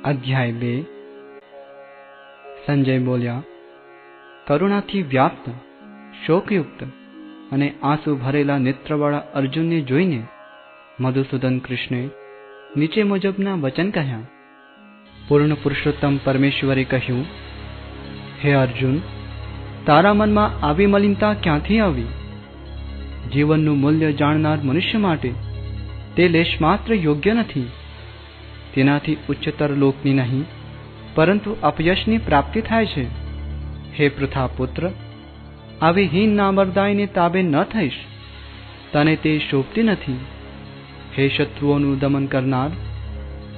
અધ્યાય 2. સંજય બોલ્યા, કરુણાથી વ્યાપ્ત, શોકયુક્ત અને આંસુ ભરેલા નેત્રવાળા અર્જુનને જોઈને મધુસૂદન કૃષ્ણે નીચે મુજબના વચન કહ્યા. પૂર્ણ પુરુષોત્તમ પરમેશ્વરે કહ્યું, હે અર્જુન, તારા મનમાં આવી મલિનતા ક્યાંથી આવી? જીવનનું મૂલ્ય જાણનાર મનુષ્ય માટે તે લેશ માત્ર યોગ્ય નથી. તેનાથી ઉચ્ચતર લોકની નહીં પરંતુ અપયશની પ્રાપ્તિ થાય છે. હે પૃથાપુત્ર, આવી હીન નામર્દાયને તાબે ન થઈશ. તને તે શોભતી નથી. હે શત્રુઓનું દમન કરનાર,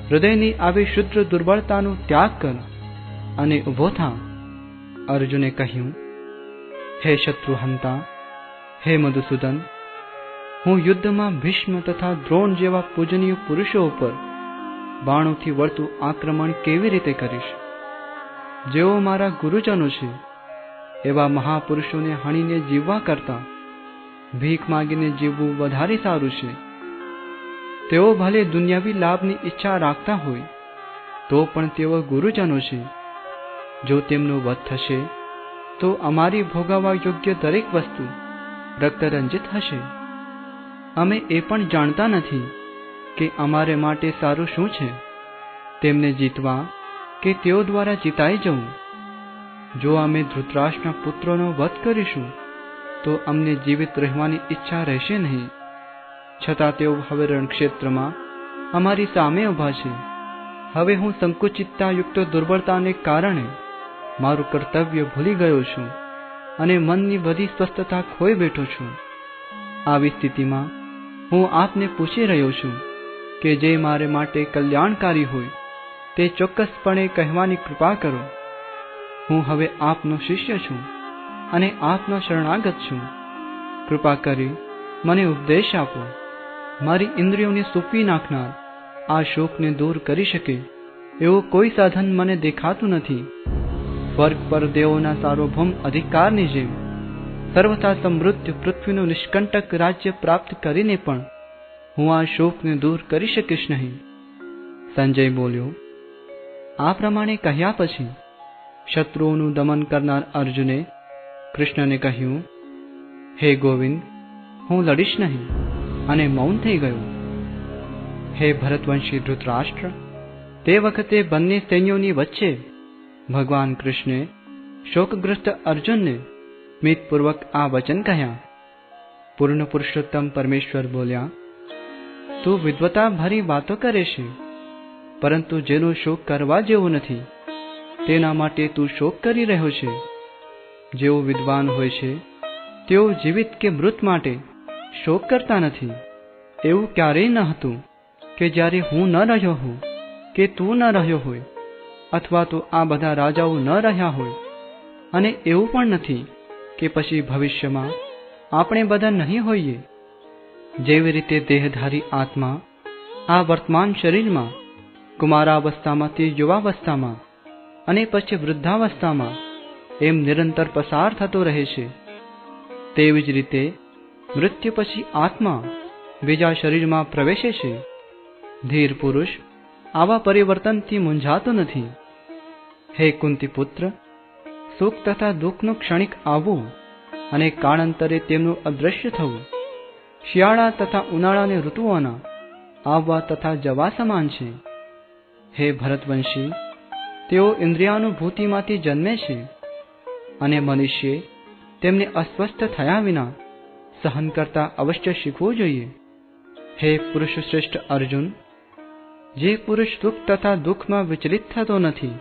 હૃદયની આવી શુદ્ર દુર્બળતાનો ત્યાગ કર અને ઊભો થા. અર્જુને કહ્યું, હે શત્રુહંતા, હે મધુસૂદન, હું યુદ્ધમાં ભીષ્મ તથા દ્રોણ જેવા પૂજનીય પુરુષો ઉપર બાણોથી વળતું આક્રમણ કેવી રીતે કરીશ? જેઓ મારા ગુરુજનો છે એવા મહાપુરુષોને હણીને જીવવા કરતા ભીખ માગીને જીવવું વધારે સારું છે. તેઓ ભલે દુનિયાવી લાભની ઈચ્છા રાખતા હોય તો પણ તેઓ ગુરુજનો છે. જો તેમનો વધ થશે તો અમારી ભોગવવા યોગ્ય દરેક વસ્તુ રક્તરંજિત હશે. અમે એ પણ જાણતા નથી કે અમારે માટે સારું શું છે, તેમને જીતવા કે તેઓ દ્વારા જીતાઈ જવું. જો અમે ધૃતરાષ્ટ્રના પુત્રોનો વધ કરીશું તો અમને જીવિત રહેવાની ઈચ્છા રહેશે નહીં. છતાં તેઓ હવે રણક્ષેત્રમાં અમારી સામે ઊભા છે. હવે હું સંકુચિતતાયુક્ત દુર્બળતાને કારણે મારું કર્તવ્ય ભૂલી ગયો છું અને મનની બધી સ્વસ્થતા ખોઈ બેઠો છું. આવી સ્થિતિમાં હું આપને પૂછી રહ્યો છું કે જે મારે માટે કલ્યાણકારી હોય તે ચોક્કસપણે કહેવાની કૃપા કરો. હું હવે આપનો શિષ્ય છું અને આપનો શરણાગત છું. કૃપા કરી મને ઉપદેશ આપો. મારી ઇન્દ્રિયોને સૂકવી નાખનાર આ શોકને દૂર કરી શકે એવું કોઈ સાધન મને દેખાતું નથી. સ્વર્ગ પર દેવોના સાર્વભૌમ અધિકારની જેમ સર્વથા સમૃદ્ધ પૃથ્વીનું નિષ્કંટક રાજ્ય પ્રાપ્ત કરીને પણ હું આ શોકને દૂર કરી શકીશ નહીં. સંજય બોલ્યો. આ પ્રમાણે કહ્યા પછી શત્રુઓનું દમન કરનાર અર્જુને કૃષ્ણને કહ્યું, હે ગોવિંદ, હું લડીશ નહીં, અને મૌન થઈ ગયો. હે ભરતવંશી ધૃતરાષ્ટ્ર, તે વખતે બંને સૈન્યોની વચ્ચે ભગવાન કૃષ્ણે શોકગ્રસ્ત અર્જુનને સ્મિતપૂર્વક આ વચન કહ્યા. પૂર્ણ પુરુષોત્તમ પરમેશ્વર બોલ્યા, તું વિદ્વતા ભરી વાતો કરે છે, પરંતુ જેનો શોક કરવા જેવો નથી તેના માટે તું શોક કરી રહ્યો છે. જેઓ વિદ્વાન હોય છે તેઓ જીવિત કે મૃત માટે શોક કરતા નથી. એવું ક્યારેય ન હતું કે જ્યારે હું ન રહ્યો હોઉં કે તું ન રહ્યો હોય અથવા તો આ બધા રાજાઓ ન રહ્યા હોય, અને એવું પણ નથી કે પછી ભવિષ્યમાં આપણે બધા નહીં હોઈએ. જેવી રીતે દેહધારી આત્મા આ વર્તમાન શરીરમાં કુમારાવસ્થામાંથી યુવાવસ્થામાં અને પછી વૃદ્ધાવસ્થામાં એમ નિરંતર પસાર થતો રહે છે, તેવી જ રીતે મૃત્યુ પછી આત્મા બીજા શરીરમાં પ્રવેશે છે. ધીર પુરુષ આવા પરિવર્તનથી મૂંઝાતો નથી. હે કુંતીપુત્ર, સુખ તથા દુઃખનું ક્ષણિક આવવું અને કાળાંતરે તેમનું અદૃશ્ય થવું શિયાળા તથા ઉનાળાની ઋતુઓના આવવા તથા જવા સમાન છે. હે ભરતવંશી, તેઓ ઇન્દ્રિયાનુભૂતિમાંથી જન્મે છે અને મનુષ્યે તેમને અસ્વસ્થ થયા વિના સહન કરતા અવશ્ય શીખવું જોઈએ. હે પુરુષ શ્રેષ્ઠ અર્જુન, જે પુરુષ સુખ તથા દુઃખમાં વિચલિત થતો નથી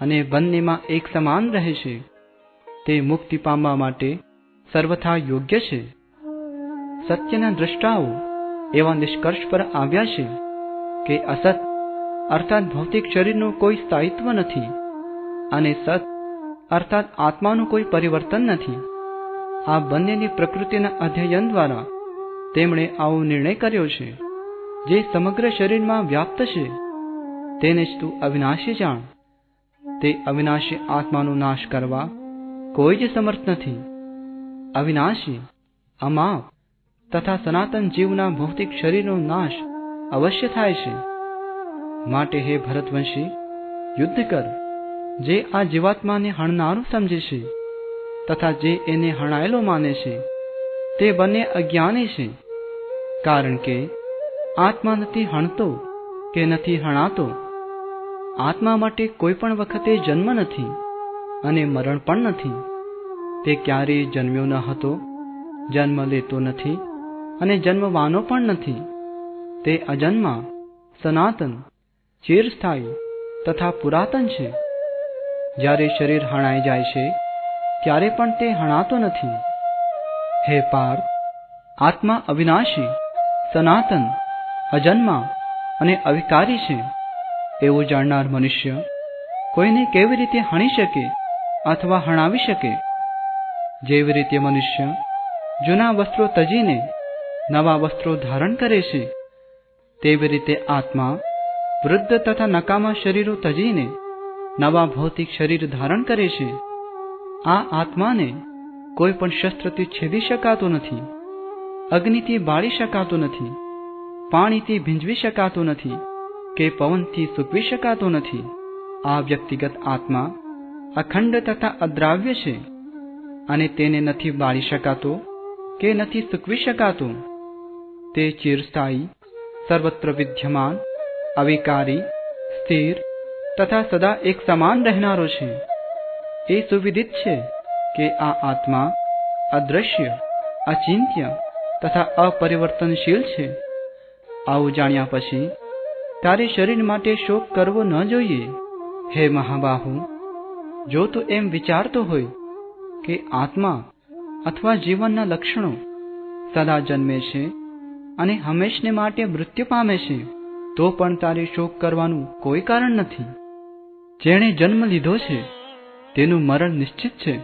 અને બંનેમાં એક સમાન રહે છે તે મુક્તિ પામવા માટે સર્વથા યોગ્ય છે. સત્યના દ્રષ્ટાઓ એવા નિષ્કર્ષ પર આવ્યા છે કે અસત અર્થાત ભૌતિક શરીરનું કોઈ સ્થાયિત્વ નથી અને સત અર્થાત આત્માનું કોઈ પરિવર્તન નથી. આ બંનેની પ્રકૃતિના અધ્યયન દ્વારા તેમણે આવો નિર્ણય કર્યો છે. જે સમગ્ર શરીરમાં વ્યાપ્ત છે તેને જ તું અવિનાશી જાણ. તે અવિનાશી આત્માનો નાશ કરવા કોઈ જ સમર્થ નથી. અવિનાશી, અમાપ તથા સનાતન જીવના ભૌતિક શરીરનો નાશ અવશ્ય થાય છે. માટે હે ભરતવંશી, યુદ્ધ કર. જે આ જીવાત્માને હણનારું સમજે છે તથા જે એને હણાયેલો માને છે તે બંને અજ્ઞાની છે. કારણ કે આત્મા નથી હણતો કે નથી હણાતો. આત્મા માટે કોઈ પણ વખતે જન્મ નથી અને મરણ પણ નથી. તે ક્યારેય જન્મ્યો ન હતો, જન્મ લેતો નથી અને જન્મવાનો પણ નથી. તે અજન્મા, સનાતન, ચિરસ્થાયી તથા પુરાતન છે. જ્યારે શરીર હણાઈ જાય છે ત્યારે પણ તે હણાતો નથી. હે પાર્થ, આત્મા અવિનાશી, સનાતન, અજન્મા અને અવિકારી છે એવું જાણનાર મનુષ્ય કોઈને કેવી રીતે હણી શકે અથવા હણાવી શકે? જેવી રીતે મનુષ્ય જૂના વસ્ત્રો તજીને નવા વસ્ત્રો ધારણ કરે છે, તેવી રીતે આત્મા વૃદ્ધ તથા નકામા શરીરો તજીને નવા ભૌતિક શરીર ધારણ કરે છે. આ આત્માને કોઈ પણ શસ્ત્રથી છેદી શકાતો નથી, અગ્નિથી બાળી શકાતો નથી, પાણીથી ભીંજવી શકાતો નથી કે પવનથી સૂકવી શકાતો નથી. આ વ્યક્તિગત આત્મા અખંડ તથા અદ્રાવ્ય છે અને તેને નથી બાળી શકાતો કે નથી સૂકવી શકાતો. તે ચિરસ્થાયી, સર્વત્ર વિદ્યમાન, અવિકારી, સ્થિર તથા સદા એક સમાન રહેનારો છે. એ સુવિદિત છે કે આ આત્મા અદ્રશ્ય, અચિંત્ય તથા અપરિવર્તનશીલ છે. આવું જાણ્યા પછી તારે શરીર માટે શોક કરવો ન જોઈએ. હે મહાબાહુ, જો તું એમ વિચારતો હોય કે આત્મા અથવા જીવનના લક્ષણો સદા જન્મે છે અને હંમેશને માટે મૃત્યુ પામે છે, તો પણ તારે શોક કરવાનું કોઈ કારણ નથી. જેણે જન્મ લીધો છે તેનું મરણ નિશ્ચિત છે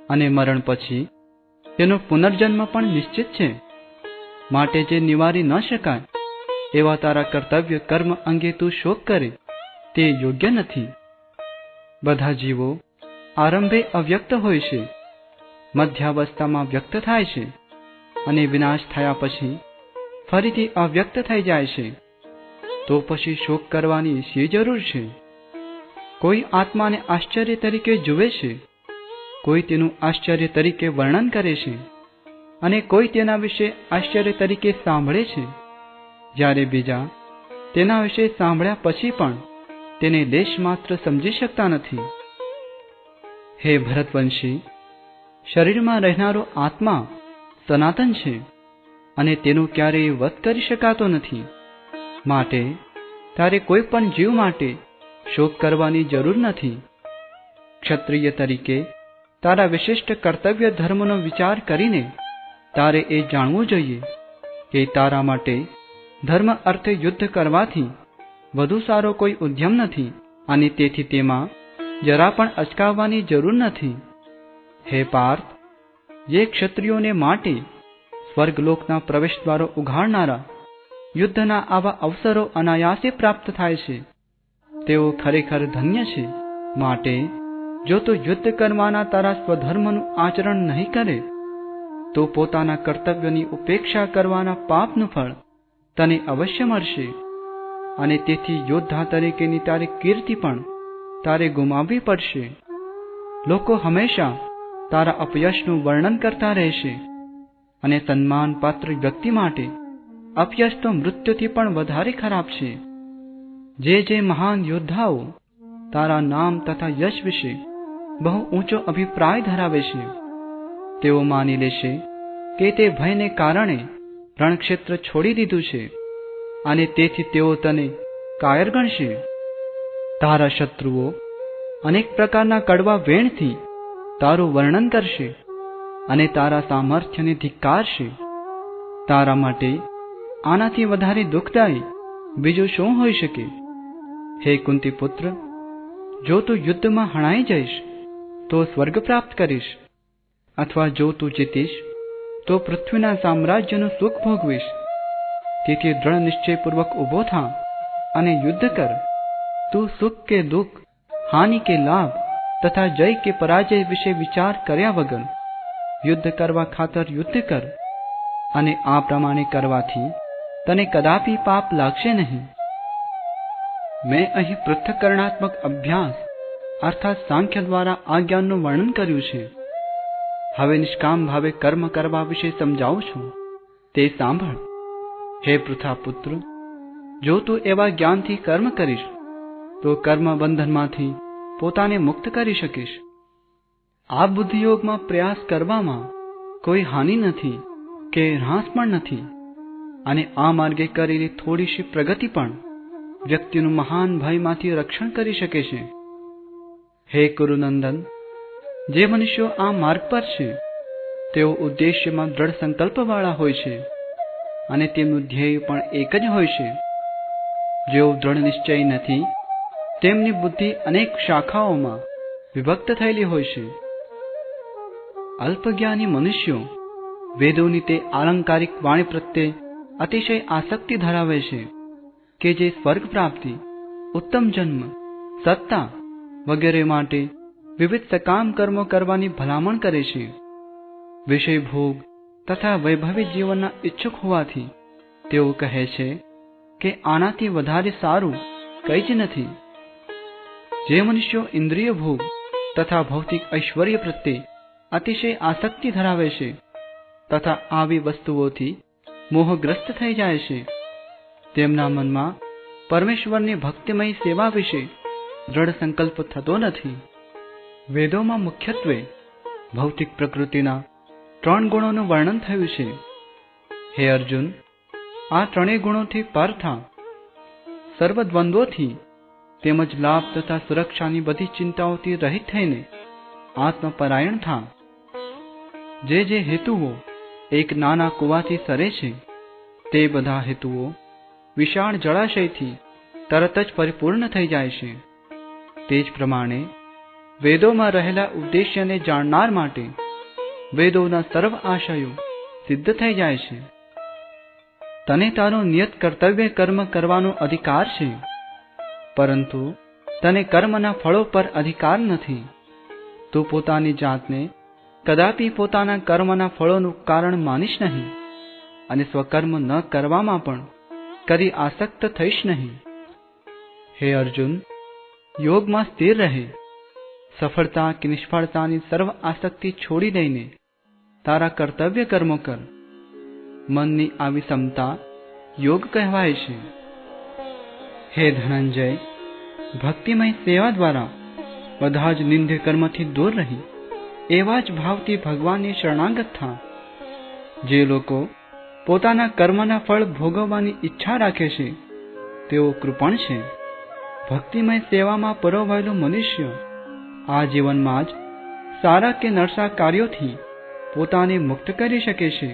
અને મરણ પછી તેનો પુનર્જન્મ પણ નિશ્ચિત છે. માટે જે નિવારી ન શકાય એવા તારા કર્તવ્ય કર્મ અંગે તું શોક કરે તે યોગ્ય નથી. બધા જીવો આરંભે અવ્યક્ત હોય છે, મધ્યાવસ્થામાં વ્યક્ત થાય છે અને વિનાશ થયા પછી ફરીથી અવ્યક્ત થઈ જાય છે. તો પછી શોક કરવાની શી જરૂર છે? કોઈ આત્માને આશ્ચર્ય તરીકે જુએ છે, કોઈ તેનું આશ્ચર્ય તરીકે વર્ણન કરે છે અને કોઈ તેના વિશે આશ્ચર્ય તરીકે સાંભળે છે, જ્યારે બીજા તેના વિશે સાંભળ્યા પછી પણ તેને લેશ માત્ર સમજી શકતા નથી. હે ભરતવંશી, શરીરમાં રહેનારો આત્મા સનાતન છે અને તેનો ક્યારેય વધ કરી શકાતો નથી. માટે તારે કોઈ પણ જીવ માટે શોક કરવાની જરૂર નથી. ક્ષત્રિય તરીકે તારા વિશિષ્ટ કર્તવ્ય ધર્મનો વિચાર કરીને તારે એ જાણવું જોઈએ કે તારા માટે ધર્મ અર્થે યુદ્ધ કરવાથી વધુ સારો કોઈ ઉદ્યમ નથી અને તેથી તેમાં જરા પણ અચકાવવાની જરૂર નથી. હે પાર્થ, જે ક્ષત્રિયોને માટે સ્વર્ગલોકના પ્રવેશદ્વારો ઉઘાડનારા યુદ્ધના આવા અવસરો અનાયાસે પ્રાપ્ત થાય છે, તેઓ ખરેખર ધન્ય છે. માટે જો તું યુદ્ધ કરવાના તારા સ્વધર્મનું આચરણ નહીં કરે તો પોતાના કર્તવ્યની ઉપેક્ષા કરવાના પાપનું ફળ તને અવશ્ય મળશે અને તેથી યોદ્ધા તરીકેની તારી કીર્તિ પણ તારે ગુમાવવી પડશે. લોકો હંમેશા તારા અપયશનું વર્ણન કરતા રહેશે અને સન્માનપાત્ર વ્યક્તિ માટે અપયશ તો મૃત્યુથી પણ વધારે ખરાબ છે. જે મહાન યોદ્ધાઓ તારા નામ તથા યશ વિશે બહુ ઊંચો અભિપ્રાય ધરાવે છે, તેઓ માની લેશે કે તે ભયને કારણે રણક્ષેત્ર છોડી દીધું છે અને તેથી તેઓ તને કાયર ગણશે. તારા શત્રુઓ અનેક પ્રકારના કડવા વેણથી તારું વર્ણન કરશે અને તારા સામર્થ્યને ધિક્કારશે. તારા માટે આનાથી વધારે દુઃખદાયી બીજું શું હોઈ શકે? હે કુંતી પુત્ર, જો તું યુદ્ધમાં હણાઈ જઈશ તો સ્વર્ગ પ્રાપ્ત કરીશ, અથવા જો તું જીતીશ તો પૃથ્વીના સામ્રાજ્યનું સુખ ભોગવીશ. તેથી દ્રઢ નિશ્ચયપૂર્વક ઊભો થા અને યુદ્ધ કર. તું સુખ કે દુઃખ, હાનિ કે લાભ તથા જય કે પરાજય વિશે વિચાર કર્યા વગર યુદ્ધ કરવા ખાતર યુદ્ધ કર અને આ પ્રમાણે કરવાથી તને કદાપી પાપ લાગશે નહીં. મેં અહીં પૃથ્થકરણાત્મક અભ્યાસ અર્થાત સાંખ્ય દ્વારા આ જ્ઞાનનું વર્ણન કર્યું છે. હવે નિષ્કામ ભાવે કર્મ કરવા વિશે સમજાવું છું, તે સાંભળ. હે પૃથાપુત્ર, જો તું એવા જ્ઞાનથી કર્મ કરીશ તો કર્મ બંધનમાંથી પોતાને મુક્ત કરી શકીશ. આ બુદ્ધિયોગમાં પ્રયાસ કરવામાં કોઈ હાનિ નથી કે હ્રાસ પણ નથી, અને આ માર્ગે કરેલી થોડીશી પ્રગતિ પણ વ્યક્તિનું મહાન ભયમાંથી રક્ષણ કરી શકે છે. હે કુરુનંદન, જે મનુષ્યો આ માર્ગ પર છે તેઓ ઉદ્દેશ્યમાં દ્રઢ સંકલ્પવાળા હોય છે, અને તેમનું ધ્યેય પણ એક જ હોય છે. જેઓ દ્રઢ નિશ્ચય નથી તેમની બુદ્ધિ અનેક શાખાઓમાં વિભક્ત થયેલી હોય છે. અલ્પજ્ઞાની મનુષ્યો વેદોની તે આલંકારિક વાણી પ્રત્યે અતિશય આસક્તિ ધરાવે છે કે જે સ્વર્ગ પ્રાપ્તિ, ઉત્તમ જન્મ, સત્તા વગેરે માટે વિવિધ સકામ કર્મો કરવાની ભલામણ કરે છે. વિષય ભોગ તથા વૈભવી જીવનના ઈચ્છુક હોવાથી તેઓ કહે છે કે આનાથી વધારે સારું કંઈ જ નથી. જે મનુષ્યો ઇન્દ્રિય ભોગ તથા ભૌતિક ઐશ્વર્ય પ્રત્યે અતિશય આસક્તિ ધરાવે છે તથા આવી વસ્તુઓથી મોહગ્રસ્ત થઈ જાય છે, તેમના મનમાં પરમેશ્વરની ભક્તિમય સેવા વિશે દ્રઢ સંકલ્પ થતો નથી. વેદોમાં મુખ્યત્વે ભૌતિક પ્રકૃતિના 3 ગુણોનું વર્ણન થયું છે. હે અર્જુન, આ 3 ગુણોથી પર થા, સર્વ દ્વંદ્વોથી તેમજ લાભ તથા સુરક્ષાની બધી ચિંતાઓથી રહિત થઈને આત્મપરાયણ થા. જે હેતુઓ એક નાના કૂવાથી સરે છે તે બધા હેતુઓ વિશાળ જળાશયથી તરત જ પરિપૂર્ણ થઈ જાય છે. તે જ પ્રમાણે વેદોમાં રહેલા ઉદ્દેશ્યને જાણનાર માટે વેદોના સર્વ આશયો સિદ્ધ થઈ જાય છે. તને તારું નિયત કર્તવ્ય કર્મ કરવાનો અધિકાર છે, પરંતુ તને કર્મના ફળો પર અધિકાર નથી. તું પોતાની જાતને કદાપી પોતાના કર્મના ફળોનું કારણ માનીશ નહીં, અને સ્વકર્મ ન કરવામાં પણ કદી આસક્ત થઈશ નહીં. હે અર્જુન, યોગમાં સ્થિર રહે. સફળતા કે નિષ્ફળતાની સર્વ આસક્તિ છોડી દઈને તારા કર્તવ્ય કર્મો કર. મનની આવી ક્ષમતા યોગ કહેવાય છે. હે ધનંજય, ભક્તિમય સેવા દ્વારા બધા જ નિંદ્ય કર્મથી દૂર રહી એવા જ ભાવથી ભગવાનની શરણાગત થા. જે લોકો પોતાના કર્મના ફળ ભોગવવાની ઈચ્છા રાખે છે તેઓ કૃપણ છે. ભક્તિમય સેવામાં પરોવાયેલો મનુષ્ય આ જીવનમાં જ સારા કે નરસા કાર્યોથી પોતાને મુક્ત કરી શકે છે.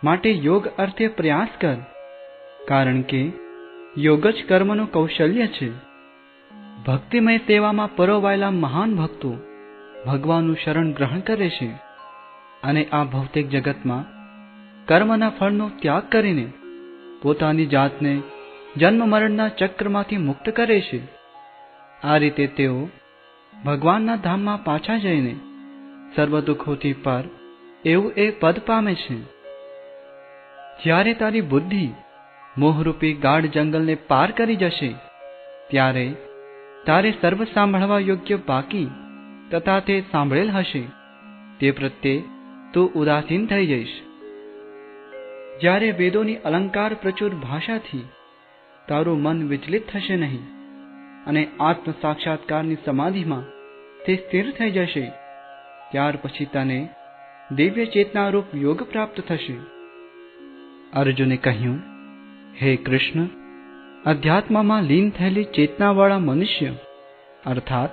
માટે યોગ અર્થે પ્રયાસ કર, કારણ કે યોગ જ કર્મનું કૌશલ્ય છે. ભક્તિમય સેવામાં પરોવાયેલા મહાન ભક્તો ભગવાનનું શરણ ગ્રહણ કરે છે, અને આ ભૌતિક જગતમાં કર્મના ફળનો ત્યાગ કરીને પોતાની જાતને જન્મ મરણના ચક્રમાંથી મુક્ત કરે છે. આ રીતે તેઓ ભગવાનના ધામમાં પાછા જઈને સર્વ દુઃખોથી પર એવું એ પદ પામે છે. જ્યારે તારી બુદ્ધિ મોહરૂપી ગાઢ જંગલને પાર કરી જશે ત્યારે તારે સર્વ સાંભળવા યોગ્ય બાકી તથા તે સાંભળેલ હશે તે પ્રત્યે તું ઉદાસીન થઈ જઈશ. જ્યારે વેદોની અલંકાર પ્રચુર ભાષાથી તારું મન વિચલિત થશે નહીં, અને આત્મ સાક્ષાત્કારની સમાધિમાં તે સ્થિર થઈ જશે, ત્યાર પછી તને દિવ્ય ચેતનારૂપ યોગ પ્રાપ્ત થશે. અર્જુને કહ્યું, હે કૃષ્ણ, અધ્યાત્મમાં લીન થયેલી ચેતનાવાળા મનુષ્ય અર્થાત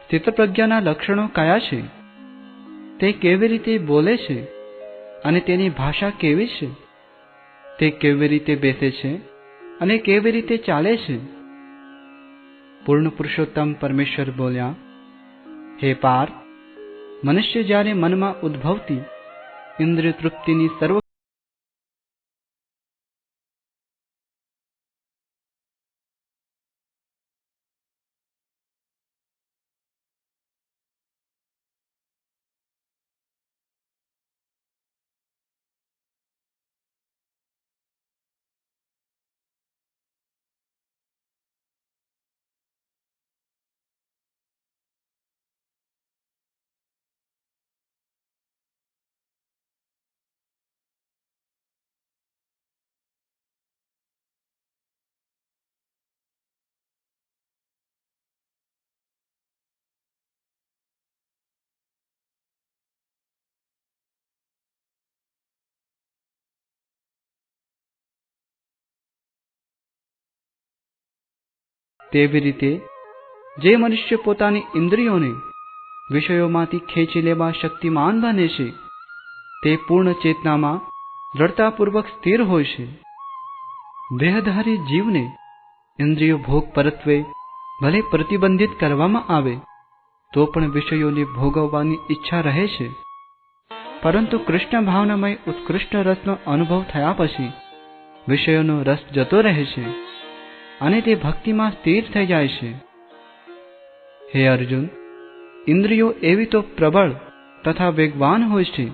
સ્થિતપ્રજ્ઞાના લક્ષણો કયા છે? તે કેવી રીતે બોલે છે અને તેની ભાષા કેવી છે? તે કેવી રીતે બેસે છે અને કેવી રીતે ચાલે છે? પૂર્ણ પુરુષોત્તમ પરમેશ્વર બોલ્યા, હે પાર્થ, મનુષ્ય જ્યારે મનમાં ઉદ્ભવતી ઇન્દ્રિય તૃપ્તિની સર્વ તેવી રીતે જે મનુષ્ય પોતાની ઇન્દ્રિયોને વિષયોમાંથી ખેંચી લેવા શક્તિમાન બને છે, તે પૂર્ણ ચેતનામાં દ્રઢતાપૂર્વક સ્થિર હોય છે. દેહધારી જીવને ઇન્દ્રિયો ભોગ પરત્વે ભલે પ્રતિબંધિત કરવામાં આવે તો પણ વિષયોને ભોગવવાની ઈચ્છા રહે છે, પરંતુ કૃષ્ણ ભાવનામય ઉત્કૃષ્ટ રસનો અનુભવ થયા પછી વિષયોનો રસ જતો રહે છે અને તે ભક્તિમાં સ્થિર થઈ જાય છે. હે અર્જુન, ઇન્દ્રિયો એવી તો પ્રબળ તથા વેગવાન હોય છે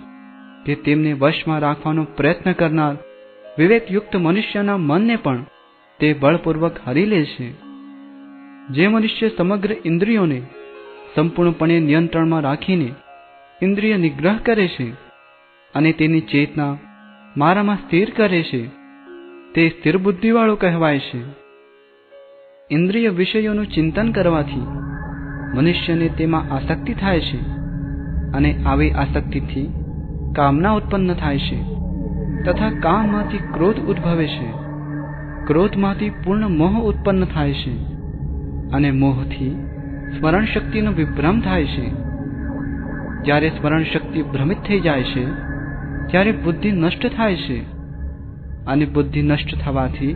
કે તેમને વશમાં રાખવાનો પ્રયત્ન કરનાર વિવેકયુક્ત મનુષ્યના મનને પણ તે બળપૂર્વક હરી લે છે. જે મનુષ્ય સમગ્ર ઇન્દ્રિયોને સંપૂર્ણપણે નિયંત્રણમાં રાખીને ઇન્દ્રિય નિગ્રહ કરે છે અને તેની ચેતના મારામાં સ્થિર કરે છે, તે સ્થિર બુદ્ધિવાળો કહેવાય છે. ઇન્દ્રિય વિષયોનું ચિંતન કરવાથી મનુષ્યને તેમાં આસક્તિ થાય છે અને આવી આસક્તિથી કામના ઉત્પન્ન થાય છે તથા કામમાંથી ક્રોધ ઉદ્ભવે છે. ક્રોધમાંથી પૂર્ણ મોહ ઉત્પન્ન થાય છે અને મોહથી સ્મરણ શક્તિનો વિભ્રમ થાય છે. જ્યારે સ્મરણ શક્તિ ભ્રમિત થઈ જાય છે ત્યારે બુદ્ધિ નષ્ટ થાય છે અને બુદ્ધિ નષ્ટ થવાથી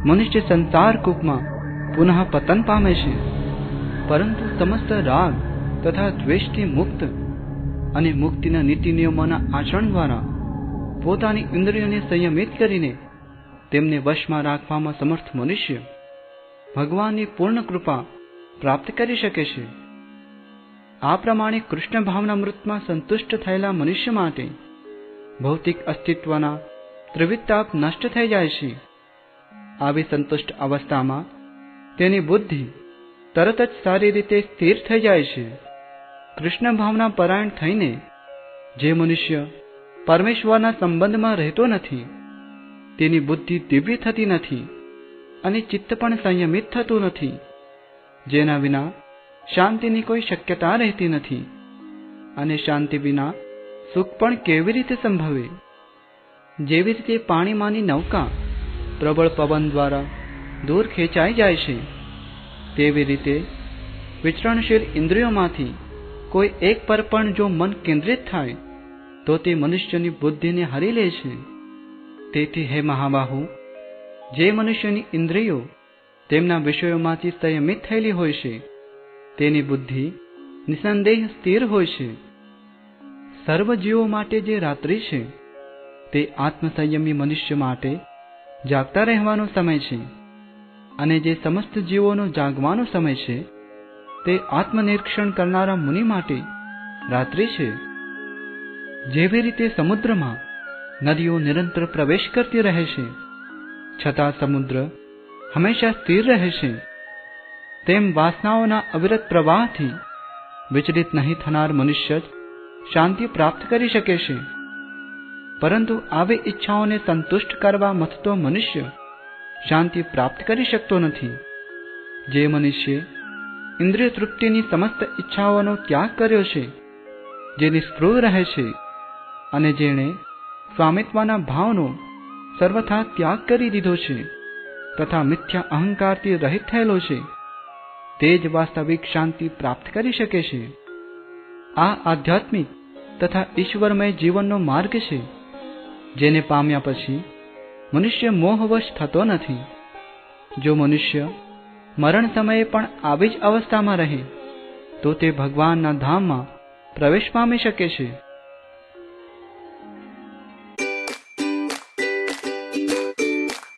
મનુષ્ય સંસાર કૂપમાં પુનઃ પતન પામે છે. પરંતુ સમસ્ત રાગ તથા દ્વેષથી મુક્ત અને મુક્તિના નીતિ નિયમોના આચરણ દ્વારા પોતાની ઇન્દ્રિયોને સંયમિત કરીને તેમને વશમાં રાખવામાં સમર્થ મનુષ્ય ભગવાનની પૂર્ણ કૃપા પ્રાપ્ત કરી શકે છે. આ પ્રમાણે કૃષ્ણ ભાવનામૃતમાં સંતુષ્ટ થયેલા મનુષ્ય માટે ભૌતિક અસ્તિત્વના ત્રિવિધ નષ્ટ થઈ જાય છે. આવી સંતુષ્ટ અવસ્થામાં તેની બુદ્ધિ તરત જ સારી રીતે સ્થિર થઈ જાય છે. કૃષ્ણ ભાવના પરાયણ થઈને જે મનુષ્ય પરમેશ્વરના સંબંધમાં રહેતો નથી તેની બુદ્ધિ દિવ્ય થતી નથી અને ચિત્ત પણ સંયમિત થતું નથી, જેના વિના શાંતિની કોઈ શક્યતા રહેતી નથી અને શાંતિ વિના સુખ પણ કેવી રીતે સંભવે? જેવી રીતે પાણીમાંની નૌકા પ્રબળ પવન દ્વારા દૂર ખેંચાઈ જાય છે, તેવી રીતે વિચરણશીલ ઇન્દ્રિયોમાંથી કોઈ એક પર પણ જો મન કેન્દ્રિત થાય તો તે મનુષ્યની બુદ્ધિને હરી લે છે. તેથી હે મહાબાહુ, જે મનુષ્યની ઇન્દ્રિયો તેમના વિષયોમાંથી સંયમિત થયેલી હોય છે તેની બુદ્ધિ નિસંદેહ સ્થિર હોય છે. સર્વ જીવો માટે જે રાત્રિ છે તે આત્મસંયમી મનુષ્ય માટે જાગતા રહેવાનો સમય છે અને જે સમસ્ત જીવોનો જાગવાનો સમય છે તે આત્મનિરીક્ષણ કરનારા મુનિ માટે રાત્રિ છે. જેવી રીતે સમુદ્રમાં નદીઓ નિરંતર પ્રવેશ કરતી રહે છે છતાં સમુદ્ર હંમેશા સ્થિર રહે છે, તેમ વાસનાઓના અવિરત પ્રવાહથી વિચલિત નહીં થનાર મનુષ્ય જ શાંતિ પ્રાપ્ત કરી શકે છે. પરંતુ આવી ઈચ્છાઓને સંતુષ્ટ કરવા મથતો મનુષ્ય શાંતિ પ્રાપ્ત કરી શકતો નથી. જે મનુષ્ય ઇન્દ્રિય તૃપ્તિની સમસ્ત ઈચ્છાઓનો ત્યાગ કર્યો છે, જે નિષ્ફળ રહે છે અને જેણે સ્વામિત્વના ભાવનો સર્વથા ત્યાગ કરી દીધો છે તથા મિથ્યા અહંકારથી રહિત થયેલો છે, તે જ વાસ્તવિક શાંતિ પ્રાપ્ત કરી શકે છે. આ આધ્યાત્મિક તથા ઈશ્વરમય જીવનનો માર્ગ છે, જેને પામ્યા પછી મનુષ્ય મોહવશ થતો નથી. જો મનુષ્ય મરણ સમયે પણ આવી જ અવસ્થામાં રહે તો તે ભગવાનના ધામમાં પ્રવેશ પામી શકે છે.